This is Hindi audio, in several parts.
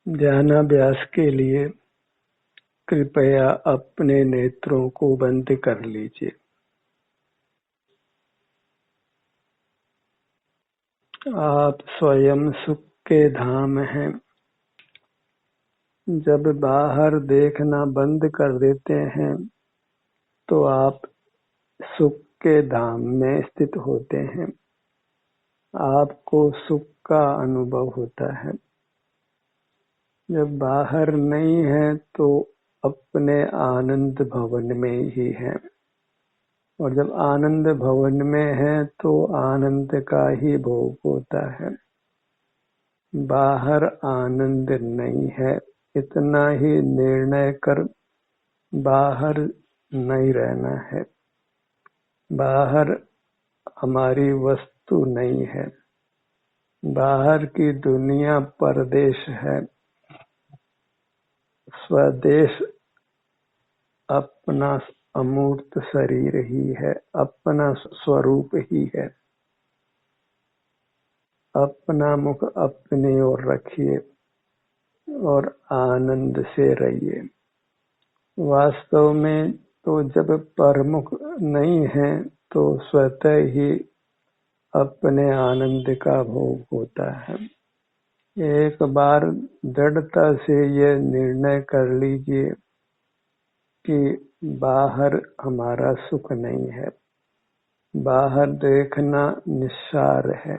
ध्यानाभ्यास के लिए कृपया अपने नेत्रों को बंद कर लीजिए। आप स्वयं सुख के धाम हैं। जब बाहर देखना बंद कर देते हैं तो आप सुख के धाम में स्थित होते हैं। आपको सुख का अनुभव होता है। जब बाहर नहीं है तो अपने आनंद भवन में ही है, और जब आनंद भवन में है तो आनंद का ही भोग होता है। बाहर आनंद नहीं है, इतना ही निर्णय कर बाहर नहीं रहना है। बाहर हमारी वस्तु नहीं है। बाहर की दुनिया परदेश है। स्वदेश अपना अमूर्त शरीर ही है, अपना स्वरूप ही है। अपना मुख अपनी ओर रखिए और आनंद से रहिए। वास्तव में तो जब परमुख नहीं है तो स्वतः ही अपने आनंद का भोग होता है। एक बार दृढ़ता से यह निर्णय कर लीजिए कि बाहर हमारा सुख नहीं है। बाहर देखना निस्सार है।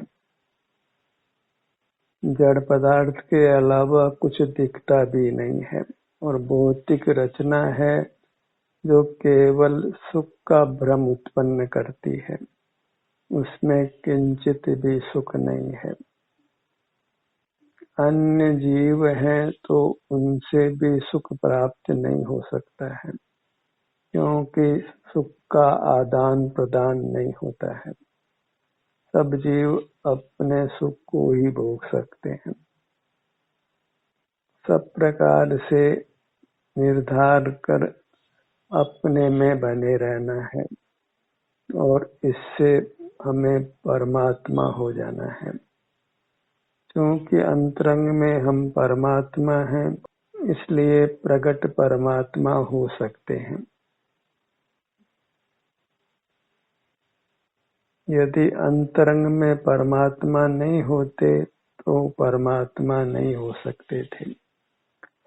जड़ पदार्थ के अलावा कुछ दिखता भी नहीं है, और भौतिक रचना है जो केवल सुख का भ्रम उत्पन्न करती है। उसमें किंचित भी सुख नहीं है। अन्य जीव हैं तो उनसे भी सुख प्राप्त नहीं हो सकता है, क्योंकि सुख का आदान प्रदान नहीं होता है। सब जीव अपने सुख को ही भोग सकते हैं। सब प्रकार से निर्धार कर अपने में बने रहना है, और इससे हमें परमात्मा हो जाना है। क्योंकि अंतरंग में हम परमात्मा हैं, इसलिए प्रकट परमात्मा हो सकते हैं। यदि अंतरंग में परमात्मा नहीं होते तो परमात्मा नहीं हो सकते थे।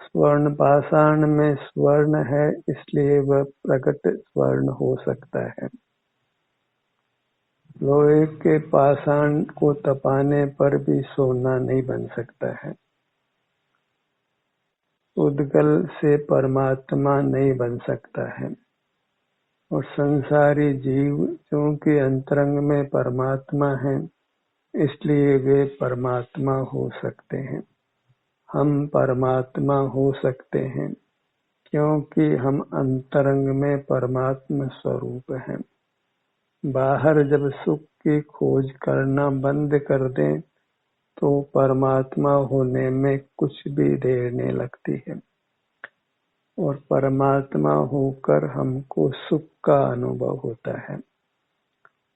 स्वर्ण पाषाण में स्वर्ण है, इसलिए वह प्रकट स्वर्ण हो सकता है। लोहे के पाषाण को तपाने पर भी सोना नहीं बन सकता है। उद्गल से परमात्मा नहीं बन सकता है। और संसारी जीव क्योंकि अंतरंग में परमात्मा है, इसलिए वे परमात्मा हो सकते हैं। हम परमात्मा हो सकते हैं क्योंकि हम अंतरंग में परमात्मा स्वरूप हैं। बाहर जब सुख की खोज करना बंद कर दें तो परमात्मा होने में कुछ भी देर नहीं लगती है, और परमात्मा होकर हमको सुख का अनुभव होता है।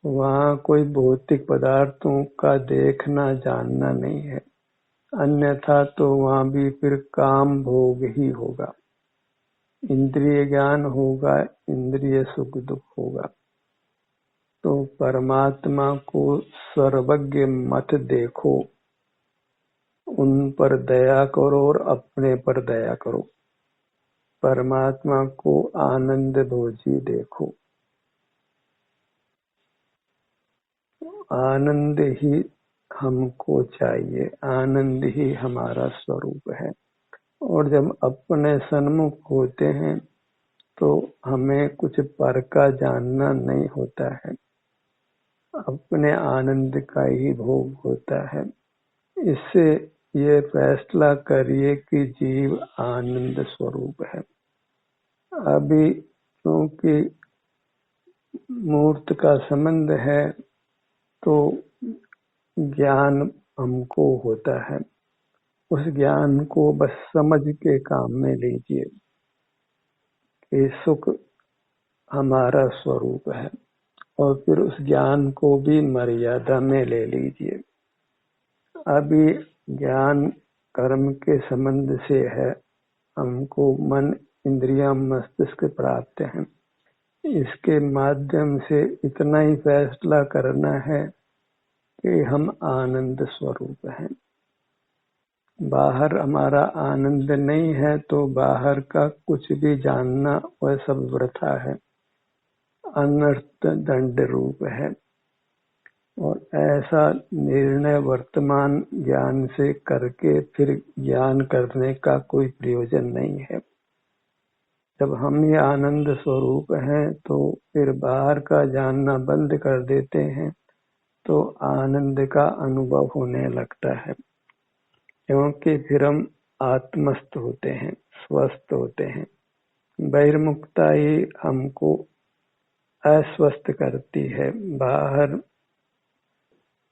वहाँ कोई भौतिक पदार्थों का देखना जानना नहीं है, अन्यथा तो वहाँ भी फिर काम भोग ही होगा। इंद्रिय ज्ञान होगा, इंद्रिय सुख दुख होगा। तो परमात्मा को सर्वज्ञ मत देखो, उन पर दया करो और अपने पर दया करो। परमात्मा को आनंद भोजी देखो। आनंद ही हमको चाहिए, आनंद ही हमारा स्वरूप है। और जब अपने सन्मुख होते हैं तो हमें कुछ पर का जानना नहीं होता है, अपने आनंद का ही भोग होता है। इससे ये फैसला करिए कि जीव आनंद स्वरूप है। अभी क्योंकि मूर्त का संबंध है तो ज्ञान हमको होता है। उस ज्ञान को बस समझ के काम में लीजिए कि सुख हमारा स्वरूप है, और फिर उस ज्ञान को भी मर्यादा में ले लीजिए। अभी ज्ञान कर्म के संबंध से है। हमको मन, इंद्रियां, मस्तिष्क प्राप्त हैं। इसके माध्यम से इतना ही फैसला करना है कि हम आनंद स्वरूप हैं। बाहर हमारा आनंद नहीं है तो बाहर का कुछ भी जानना वह सब वृथा है, अनर्थ दंड रूप है। और ऐसा निर्णय वर्तमान ज्ञान से करके फिर ज्ञान करने का कोई प्रयोजन नहीं है। जब हम ही आनंद स्वरूप हैं तो फिर बाहर का जानना बंद कर देते हैं तो आनंद का अनुभव होने लगता है, क्योंकि फिर हम आत्मस्थ होते हैं, स्वस्थ होते हैं। बहिर्मुखता ही हमको अस्वस्थ करती है। बाहर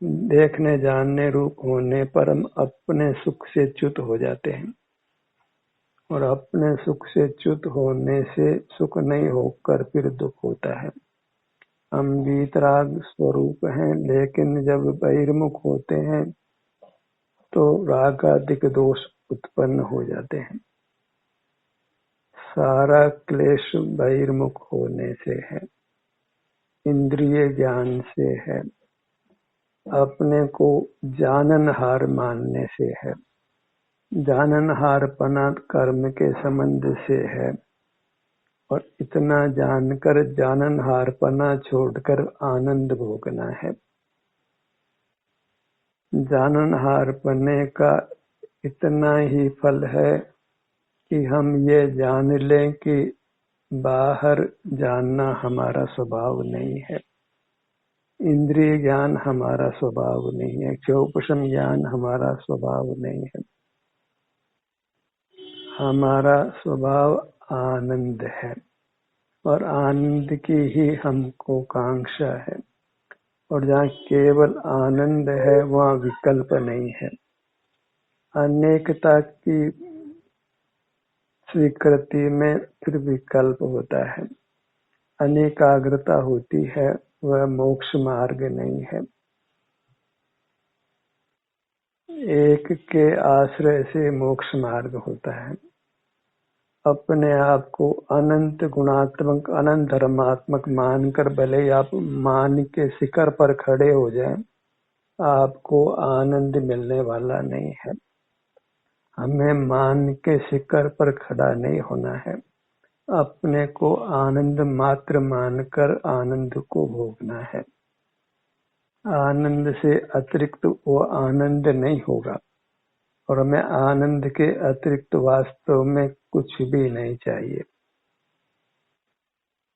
देखने जानने रूप होने पर हम अपने सुख से च्युत हो जाते हैं, और अपने सुख से च्युत होने से सुख नहीं होकर फिर दुख होता है। हम वीतराग स्वरूप हैं, लेकिन जब बहिर्मुख होते हैं तो राग आदि दोष उत्पन्न हो जाते हैं। सारा क्लेश बहिर्मुख होने से है, इंद्रिय ज्ञान से है, अपने को जाननहार मानने से है। जाननहारपना कर्म के संबंध से है, और इतना जानकर जाननहारपना छोड़कर आनंद भोगना है। जाननहारपने का इतना ही फल है कि हम ये जान लें कि बाहर जानना हमारा स्वभाव नहीं है, इंद्रिय ज्ञान हमारा स्वभाव नहीं है, क्षोपशम ज्ञान हमारा स्वभाव नहीं है। हमारा स्वभाव आनंद है, और आनंद की ही हमको कांक्षा है। और जहाँ केवल आनंद है वहाँ विकल्प नहीं है। अनेकता की स्वीकृति में फिर विकल्प होता है, अनेकाग्रता होती है, वह मोक्ष मार्ग नहीं है। एक के आश्रय से मोक्ष मार्ग होता है। अपने आप को अनंत गुणात्मक, अनंत धर्मात्मक मानकर भले आप मान के शिखर पर खड़े हो जाएं, आपको आनंद मिलने वाला नहीं है। हमें मान के शिखर पर खड़ा नहीं होना है, अपने को आनंद मात्र मानकर आनंद को भोगना है। आनंद से अतिरिक्त वो आनंद नहीं होगा, और हमें आनंद के अतिरिक्त वास्तव में कुछ भी नहीं चाहिए।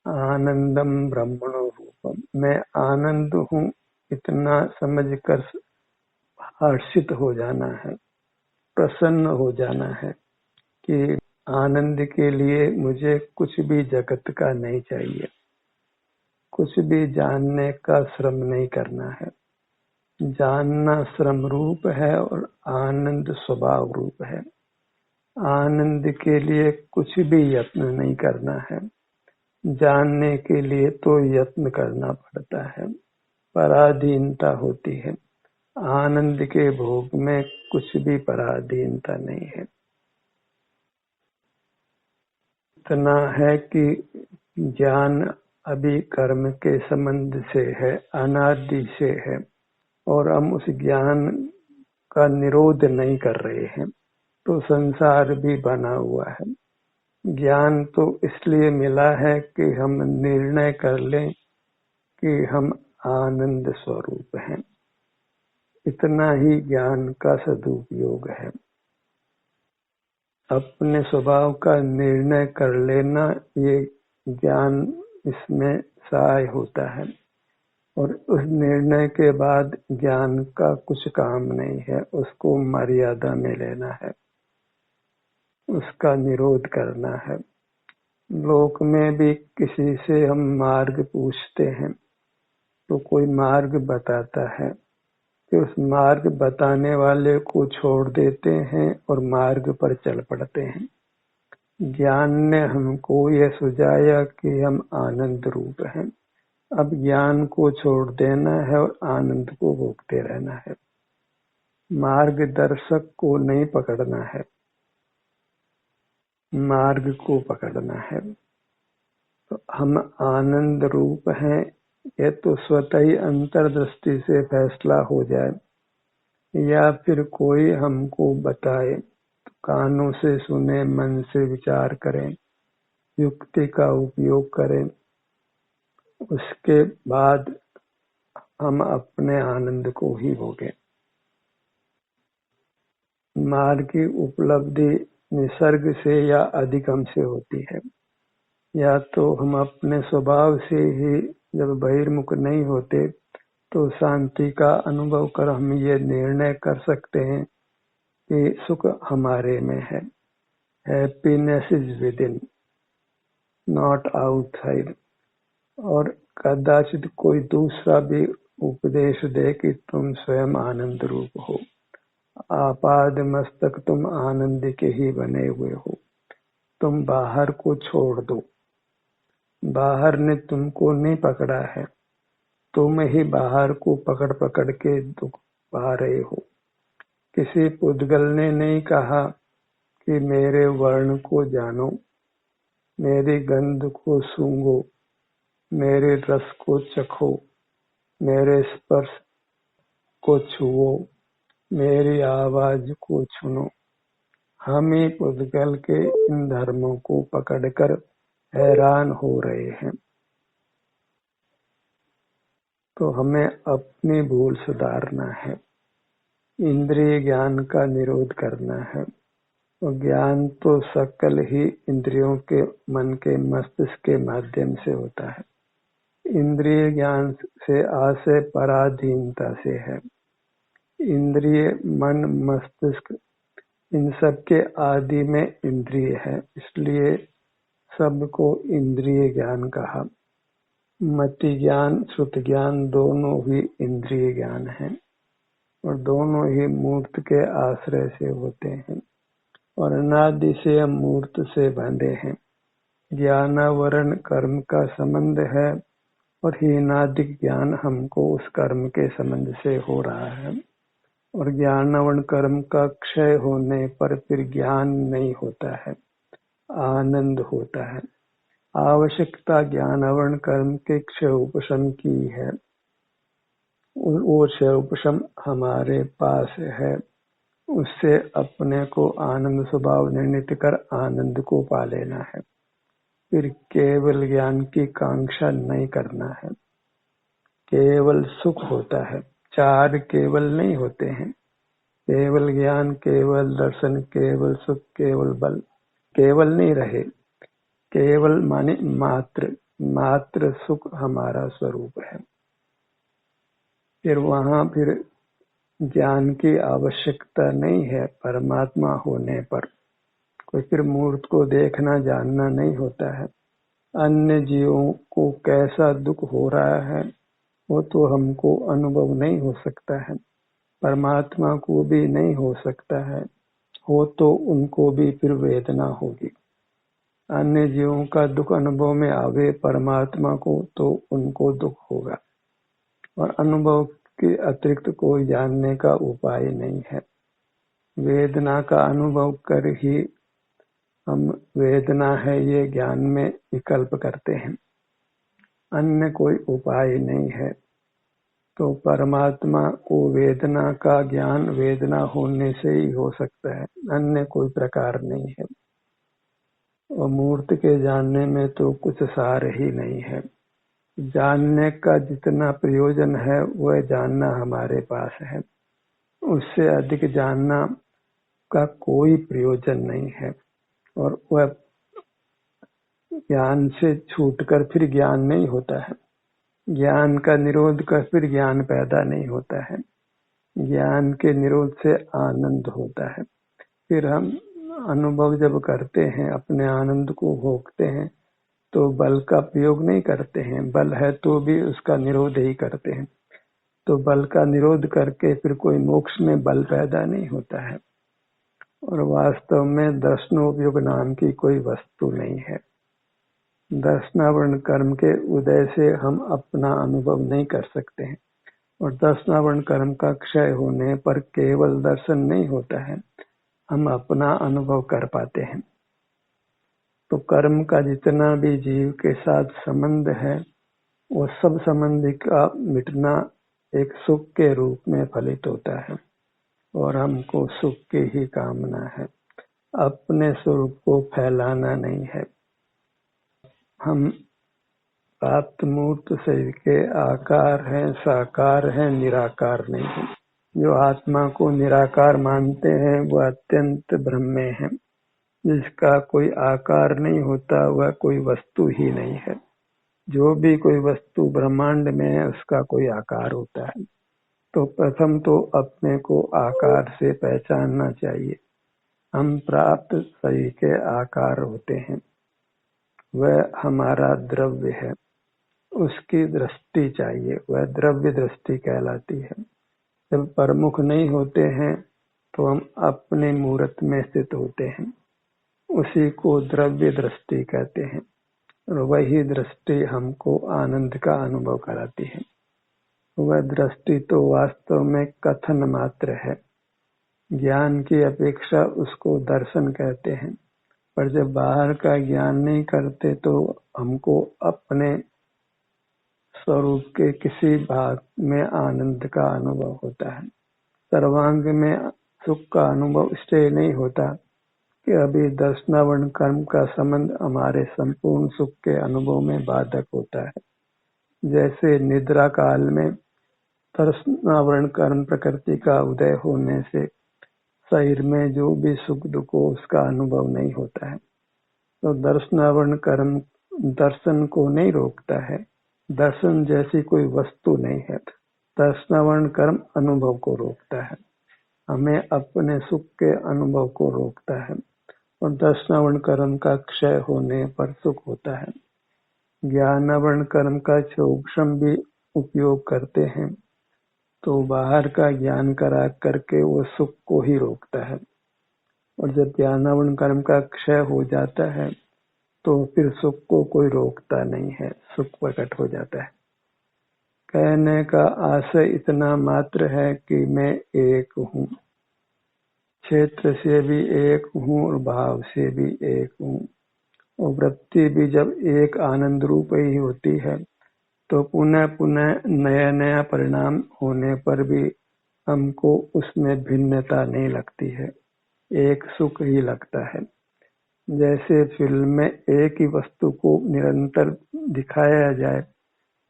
आनंदम ब्रह्मणो रूपम, मैं आनंद हूँ इतना समझकर हर्षित हो जाना है, प्रसन्न हो जाना है कि आनंद के लिए मुझे कुछ भी जगत का नहीं चाहिए, कुछ भी जानने का श्रम नहीं करना है। जानना श्रम रूप है और आनंद स्वभाव रूप है। आनंद के लिए कुछ भी यत्न नहीं करना है, जानने के लिए तो यत्न करना पड़ता है, पराधीनता होती है। आनंद के भोग में कुछ भी पराधीनता नहीं है। इतना है कि ज्ञान अभी कर्म के संबंध से है, अनादि से है, और हम उस ज्ञान का निरोध नहीं कर रहे हैं, तो संसार भी बना हुआ है। ज्ञान तो इसलिए मिला है कि हम निर्णय कर लें कि हम आनंद स्वरूप हैं। इतना ही ज्ञान का सदुपयोग है। अपने स्वभाव का निर्णय कर लेना, ये ज्ञान इसमें सहाय होता है। और उस निर्णय के बाद ज्ञान का कुछ काम नहीं है, उसको मर्यादा में लेना है, उसका निरोध करना है। लोक में भी किसी से हम मार्ग पूछते हैं तो कोई मार्ग बताता है, कि उस मार्ग बताने वाले को छोड़ देते हैं और मार्ग पर चल पड़ते हैं। ज्ञान ने हमको यह सुझाया कि हम आनंद रूप हैं, अब ज्ञान को छोड़ देना है और आनंद को भोगते रहना है। मार्गदर्शक को नहीं पकड़ना है, मार्ग को पकड़ना है। तो हम आनंद रूप हैं, यह तो स्वतः ही अंतर्दृष्टि से फैसला हो जाए, या फिर कोई हमको बताए, तो कानों से सुने, मन से विचार करें, युक्ति का उपयोग करें, उसके बाद हम अपने आनंद को ही भोगें। मार्ग की उपलब्धि निसर्ग से या अधिगम से होती है, या तो हम अपने स्वभाव से ही जब बहिर्मुख नहीं होते तो शांति का अनुभव कर हम ये निर्णय कर सकते हैं कि सुख हमारे में है। Happiness is with in, not outside. और कदाचित कोई दूसरा भी उपदेश दे कि तुम स्वयं आनंद रूप हो, आपाद मस्तक तुम आनंद के ही बने हुए हो, तुम बाहर को छोड़ दो, बाहर ने तुमको नहीं पकड़ा है, तुम ही बाहर को पकड़ पकड़ के दुख पा रहे हो। किसी पुद्गल ने नहीं कहा कि मेरे वर्ण को जानो, मेरी गंध को सूंघो, मेरे रस को चखो, मेरे स्पर्श को छुओ, मेरी आवाज को सुनो। हम ही पुद्गल के इन धर्मों को पकड़कर हैरान हो रहे हैं। तो हमें अपनी भूल सुधारना है, इंद्रिय ज्ञान का निरोध करना है। और ज्ञान तो सकल ही इंद्रियों के, मन के, मस्तिष्क के माध्यम से होता है। इंद्रिय ज्ञान से आशय पराधीनता से है। इंद्रिय, मन, मस्तिष्क, इन सब के आदि में इंद्रिय है, इसलिए सबको इंद्रिय ज्ञान कहा। मति ज्ञान, श्रुति ज्ञान दोनों ही इंद्रिय ज्ञान है, और दोनों ही मूर्त के आश्रय से होते हैं, और अनादि से हम मूर्त से बंधे हैं। ज्ञानावरण कर्म का संबंध है, और हीनादिक ज्ञान हमको उस कर्म के संबंध से हो रहा है। और ज्ञानावरण कर्म का क्षय होने पर फिर ज्ञान नहीं होता है, आनंद होता है। आवश्यकता ज्ञानावरण कर्म के क्षय उपशम की है, वो क्षय उपशम हमारे पास है। उससे अपने को आनंद स्वभाव निर्णित कर आनंद को पा लेना है। फिर केवल ज्ञान की कांक्षा नहीं करना है। केवल सुख होता है, चार केवल नहीं होते हैं। केवल ज्ञान, केवल दर्शन, केवल सुख, केवल बल, केवल नहीं रहे। केवल माने मात्र, मात्र सुख हमारा स्वरूप है। फिर ज्ञान की आवश्यकता नहीं है परमात्मा होने पर। कोई फिर मूर्त को देखना जानना नहीं होता है। अन्य जीवों को कैसा दुख हो रहा है वो तो हमको अनुभव नहीं हो सकता है, परमात्मा को भी नहीं हो सकता है। हो तो उनको भी फिर वेदना होगी। अन्य जीवों का दुख अनुभव में आवे परमात्मा को तो उनको दुख होगा, और अनुभव के अतिरिक्त कोई जानने का उपाय नहीं है। वेदना का अनुभव कर ही हम वेदना है ये ज्ञान में विकल्प करते हैं, अन्य कोई उपाय नहीं है। तो परमात्मा को वेदना का ज्ञान वेदना होने से ही हो सकता है, अन्य कोई प्रकार नहीं है। और मूर्त के जानने में तो कुछ सार ही नहीं है। जानने का जितना प्रयोजन है वह जानना हमारे पास है, उससे अधिक जानना का कोई प्रयोजन नहीं है। और वह ज्ञान से छूटकर फिर ज्ञान नहीं होता है, ज्ञान का निरोध कर फिर ज्ञान पैदा नहीं होता है। ज्ञान के निरोध से आनंद होता है। फिर हम अनुभव जब करते हैं, अपने आनंद को भोगते हैं, तो बल का प्रयोग नहीं करते हैं। बल है तो भी उसका निरोध ही करते हैं। तो बल का निरोध करके फिर कोई मोक्ष में बल पैदा नहीं होता है। और वास्तव में दर्शनोपयोग नाम की कोई वस्तु नहीं है। दर्शनावरण कर्म के उदय से हम अपना अनुभव नहीं कर सकते हैं। और 10 वर्ण कर्म का क्षय होने पर केवल दर्शन नहीं होता है, हम अपना अनुभव कर पाते हैं। तो कर्म का जितना भी जीव के साथ संबंध है, वो सब संबंध का मिटना एक सुख के रूप में फलित होता है और हमको सुख की ही कामना है, अपने स्वरूप को फैलाना नहीं है। हम प्राप्त मूर्त शरीर के आकार हैं, साकार हैं, निराकार नहीं है। जो आत्मा को निराकार मानते हैं वह अत्यंत ब्रह्मे है। जिसका कोई आकार नहीं होता वह कोई वस्तु ही नहीं है। जो भी कोई वस्तु ब्रह्मांड में है उसका कोई आकार होता है। तो प्रथम तो अपने को आकार से पहचानना चाहिए। हम प्राप्त शरीर के आकार होते हैं, वह हमारा द्रव्य है, उसकी दृष्टि चाहिए, वह द्रव्य दृष्टि कहलाती है। जब प्रमुख नहीं होते हैं तो हम अपने मूर्त में स्थित होते हैं, उसी को द्रव्य दृष्टि कहते हैं और वही दृष्टि हमको आनंद का अनुभव कराती है। वह दृष्टि तो वास्तव में कथन मात्र है, ज्ञान की अपेक्षा उसको दर्शन कहते हैं। पर जब बाहर का ज्ञान नहीं करते तो हमको अपने स्वरूप के किसी भाग में आनंद का अनुभव होता है। सर्वांग में सुख का अनुभव इसलिए नहीं होता कि अभी 10 वर्ण कर्म का संबंध हमारे संपूर्ण सुख के अनुभव में बाधक होता है। जैसे निद्रा काल में 10 वर्ण कर्म प्रकृति का उदय होने से शरीर में जो भी सुख दुख हो उसका अनुभव नहीं होता है। तो 10 वर्ण कर्म दर्शन को नहीं रोकता है, दर्शन जैसी कोई वस्तु नहीं है। 10 वर्ण कर्म अनुभव को रोकता है, हमें अपने सुख के अनुभव को रोकता है और 10 वर्ण कर्म का क्षय होने पर सुख होता है। 11 वर्ण कर्म का सूक्ष्म भी उपयोग करते हैं तो बाहर का ज्ञान करा करके वो सुख को ही रोकता है और जब 11 वर्ण कर्म का क्षय हो जाता है तो फिर सुख को कोई रोकता नहीं है, सुख प्रकट हो जाता है। कहने का आशय इतना मात्र है कि मैं एक हूँ, क्षेत्र से भी एक हूँ और भाव से भी एक हूँ। और वृत्ति भी जब एक आनंद रूप ही होती है तो पुनः पुनः नया नया परिणाम होने पर भी हमको उसमें भिन्नता नहीं लगती है, एक सुख ही लगता है। जैसे फिल्म में एक ही वस्तु को निरंतर दिखाया जाए,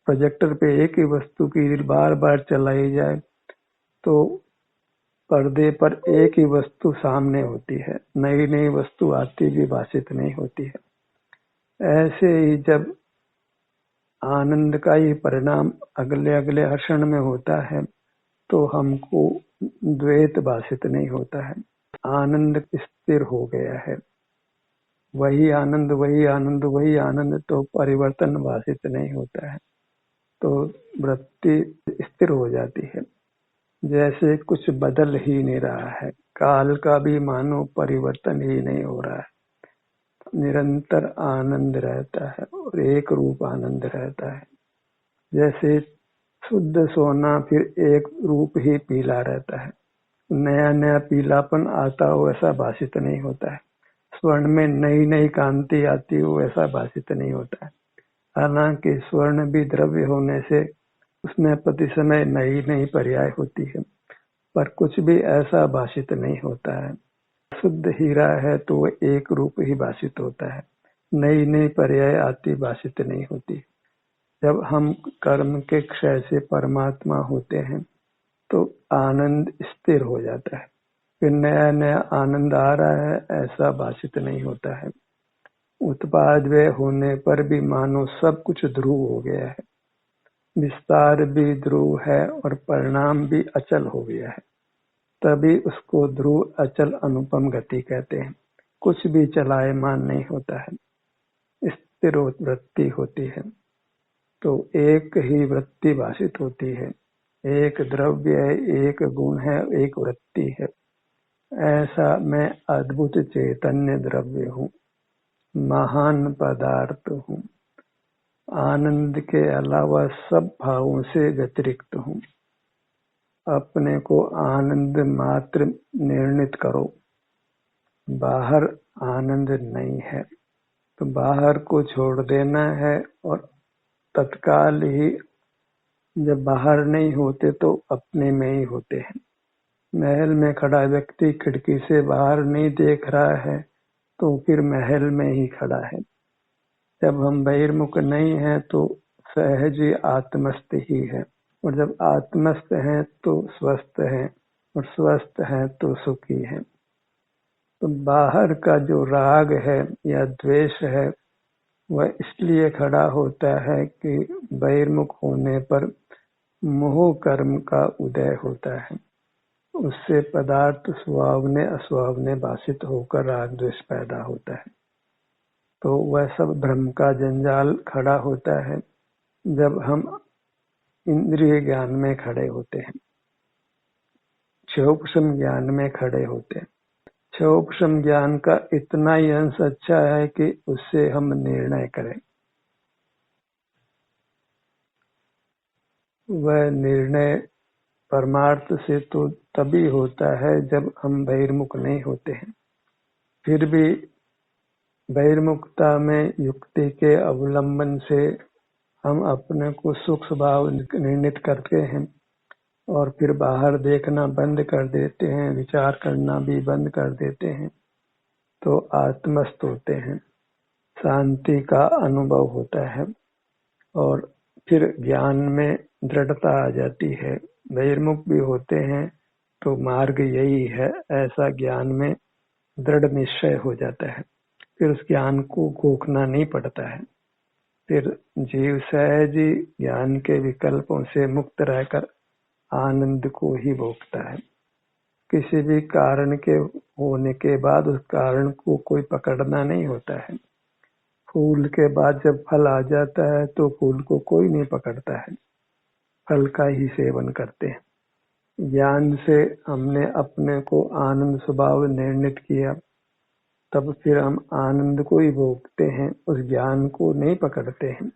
प्रोजेक्टर पे एक ही वस्तु की बार बार चलाई जाए तो पर्दे पर एक ही वस्तु सामने होती है, नई नई वस्तु आती भी भाषित नहीं होती है। ऐसे ही जब आनंद का ही परिणाम अगले अगले क्षण में होता है तो हमको द्वैत भाषित नहीं होता है, आनंद स्थिर हो गया है। वही आनंद वही आनंद वही आनंद, तो परिवर्तन भाषित नहीं होता है, तो वृत्ति स्थिर हो जाती है, जैसे कुछ बदल ही नहीं रहा है। काल का भी मानो परिवर्तन ही नहीं हो रहा है, निरंतर आनंद रहता है और एक रूप आनंद रहता है। जैसे शुद्ध सोना फिर एक रूप ही पीला रहता है, नया नया पीलापन आता हो ऐसा भाषित नहीं होता है। स्वर्ण में नई नई कांति आती हो ऐसा भाषित नहीं होता है। हालांकि स्वर्ण भी द्रव्य होने से उसमें प्रति समय नई नई पर्याय होती है, पर कुछ भी ऐसा भाषित नहीं होता है। शुद्ध हीरा है तो वो एक रूप ही भाषित होता है, नई नई पर्याय आती भाषित नहीं होती। जब हम कर्म के क्षय से परमात्मा होते हैं तो आनंद स्थिर हो जाता है, फिर नया नया आनंद आ रहा है ऐसा भाषित नहीं होता है। उत्पाद व्यय होने पर भी मानो सब कुछ ध्रुव हो गया है, विस्तार भी ध्रुव है और परिणाम भी अचल हो गया है, तभी उसको ध्रुव अचल अनुपम गति कहते हैं। कुछ भी चलायमान नहीं होता है, स्थिर वृत्ति होती है, तो एक ही वृत्ति भाषित होती है, एक द्रव्य है, एक गुण है, एक वृत्ति है। ऐसा मैं अद्भुत चैतन्य द्रव्य हूँ, महान पदार्थ हूँ, आनंद के अलावा सब भावों से व्यतिरिक्त हूँ। अपने को आनंद मात्र निर्णित करो। बाहर आनंद नहीं है, तो बाहर को छोड़ देना है और तत्काल ही जब बाहर नहीं होते तो अपने में ही होते हैं। महल में खड़ा व्यक्ति खिड़की से बाहर नहीं देख रहा है तो फिर महल में ही खड़ा है। जब हम बहिर्मुख नहीं हैं तो सहज ही आत्मस्थ ही है, और जब आत्मस्थ हैं तो स्वस्थ हैं, और स्वस्थ हैं तो सुखी हैं। तो बाहर का जो राग है या द्वेष है वह इसलिए खड़ा होता है कि बहिर्मुख होने पर मोह कर्म का उदय होता है। उससे पदार्थ सुहावने असुहावने भाषित होकर राग द्वेष पैदा होता है। तो वह सब भ्रम का जंजाल खड़ा होता है जब हम इंद्रिय ज्ञान में खड़े होते हैं, क्षोभसम ज्ञान में खड़े होते हैं। क्षोभसम ज्ञान का इतना ही अंश अच्छा है कि उससे हम निर्णय करें। वह निर्णय परमार्थ से तो तभी होता है जब हम बहिर्मुख नहीं होते हैं। फिर भी बहिर्मुखता में युक्ति के अवलंबन से हम अपने को सुख स्वभाव निर्णित करते हैं और फिर बाहर देखना बंद कर देते हैं, विचार करना भी बंद कर देते हैं, तो आत्मस्थ होते हैं, शांति का अनुभव होता है और फिर ज्ञान में दृढ़ता आ जाती है। बहिर्मुख भी होते हैं तो मार्ग यही है, ऐसा ज्ञान में दृढ़ निश्चय हो जाता है। फिर उस ज्ञान को घोखना नहीं पड़ता है। फिर जीव सहज ही ज्ञान के विकल्पों से मुक्त रहकर आनंद को ही भोगता है। किसी भी कारण के होने के बाद उस कारण को कोई पकड़ना नहीं होता है। फूल के बाद जब फल आ जाता है तो फूल को कोई नहीं पकड़ता है, फल का ही सेवन करते हैं। ज्ञान से हमने अपने को आनंद स्वभाव निर्णित किया, तब फिर हम आनंद को ही भोगते हैं, उस ज्ञान को नहीं पकड़ते हैं।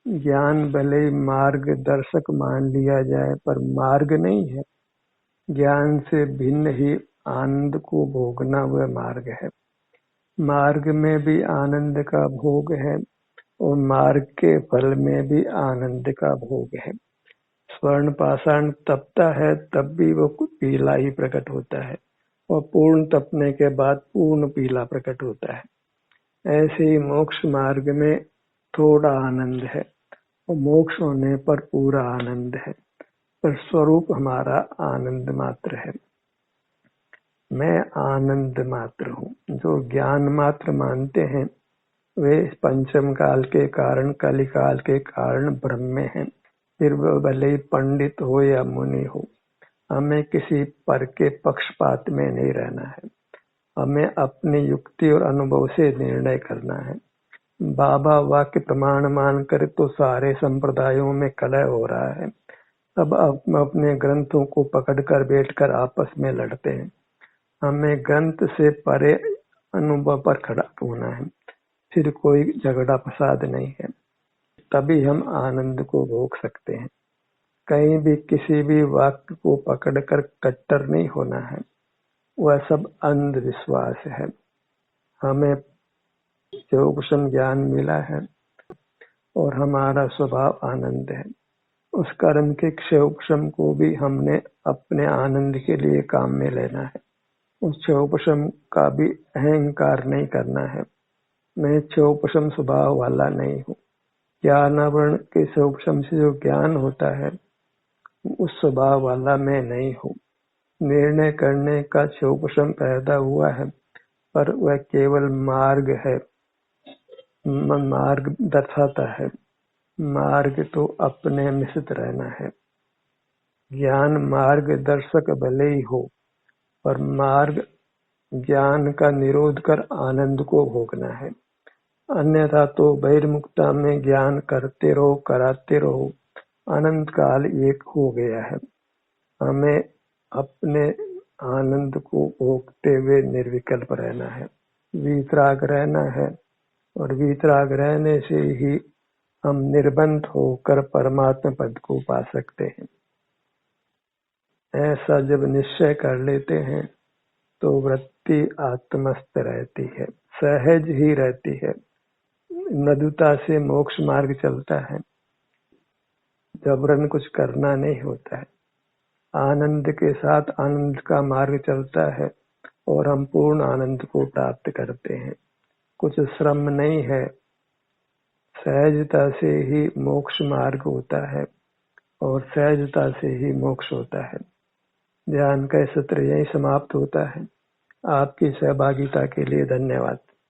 ज्ञान भले ही मार्गदर्शक मान लिया जाए पर मार्ग नहीं है। ज्ञान से भिन्न ही आनंद को भोगना वह मार्ग है। मार्ग में भी आनंद का भोग है और मार्ग के फल में भी आनंद का भोग है। स्वर्ण पाषाण तपता है तब भी वो पीला ही प्रकट होता है और पूर्ण तपने के बाद पूर्ण पीला प्रकट होता है। ऐसे ही मोक्ष मार्ग में थोड़ा आनंद है और मोक्ष होने पर पूरा आनंद है, पर स्वरूप हमारा आनंद मात्र है। मैं आनंद मात्र हूँ। जो ज्ञान मात्र मानते हैं वे पंचम काल के कारण, कलिकाल के कारण भ्रम में हैं। फिर वह भले ही पंडित हो या मुनि हो, हमें किसी पर के पक्षपात में नहीं रहना है। हमें अपनी युक्ति और अनुभव से निर्णय करना है। बाबा वाक्य प्रमाण मानकर तो सारे संप्रदायों में कलह हो रहा है। अब अपने ग्रंथों को पकड़कर बैठकर आपस में लड़ते हैं। हमें ग्रंथ से परे अनुभव पर खड़ा होना है, फिर कोई झगड़ा फसाद नहीं है, तभी हम आनंद को भोग सकते हैं। कहीं भी किसी भी वाक्य को पकड़कर कट्टर नहीं होना है, वह सब अंधविश्वास है। हमें योगक्षम ज्ञान मिला है और हमारा स्वभाव आनंद है। उस कर्म के क्षोभक्षम को भी हमने अपने आनंद के लिए काम में लेना है। उस क्षोभक्षम का भी अहंकार नहीं करना है। मैं क्षोभक्षम स्वभाव वाला नहीं हूँ। ज्ञानावरण के क्षोभक्षम से जो ज्ञान होता है उस स्वभाव वाला मैं नहीं हूँ। निर्णय करने का क्षोभक्षम पैदा हुआ है पर वह केवल मार्ग है, मार्ग दर्शाता है। मार्ग तो अपने में स्थित रहना है। ज्ञान मार्गदर्शक भले ही हो पर मार्ग ज्ञान का निरोध कर आनंद को भोगना है। अन्यथा तो बहिर्मुखता में ज्ञान करते रहो, कराते रहो, अनंत काल एक हो गया है। हमें अपने आनंद को भोगते हुए निर्विकल्प रहना है, वीतराग रहना है, और वीतराग रहने से ही हम निर्बंध होकर परमात्मा पद को पा सकते हैं। ऐसा जब निश्चय कर लेते हैं तो वृत्ति आत्मस्थ रहती है, सहज ही रहती है, मृदुता से मोक्ष मार्ग चलता है। जबरन कुछ करना नहीं होता है, आनंद के साथ आनंद का मार्ग चलता है और हम पूर्ण आनंद को प्राप्त करते हैं। कुछ श्रम नहीं है, सहजता से ही मोक्ष मार्ग होता है और सहजता से ही मोक्ष होता है। ध्यान का सत्र यही समाप्त होता है। आपकी सहभागिता के लिए धन्यवाद।